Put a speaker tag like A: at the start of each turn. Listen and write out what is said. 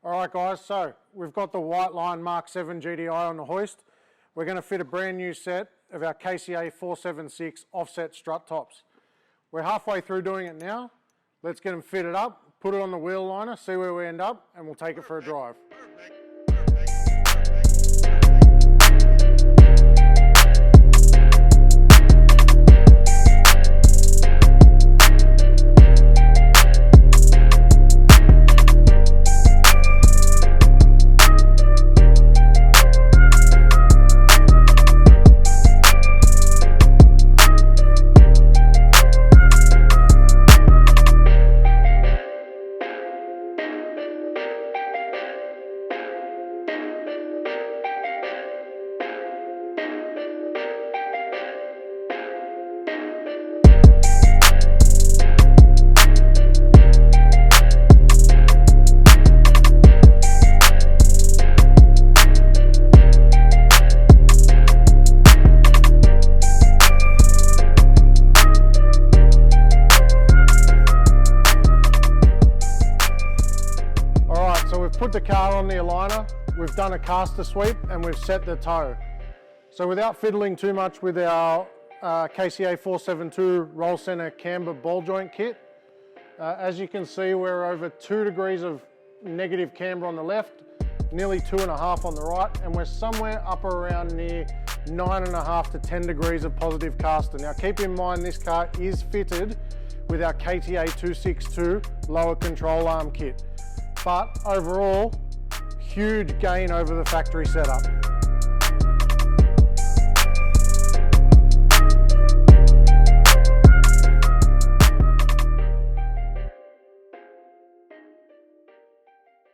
A: Alright guys, so we've got the Whiteline Mark 7 GTI on the hoist. We're going to fit a brand new set of our KCA 476 offset strut tops. We're halfway through doing it now. Let's get them fitted up, put it on the wheel liner, see where we end up, and we'll take it for a drive. So we've put the car on the aligner, we've done a caster sweep, and we've set the toe. So without fiddling too much with our KCA 472 roll center camber ball joint kit, as you can see, we're over 2 degrees of negative camber on the left, nearly 2.5 on the right, and we're somewhere up around near 9.5 to 10 degrees of positive caster. Now keep in mind this car is fitted with our KTA 262 lower control arm kit. But overall, huge gain over the factory setup.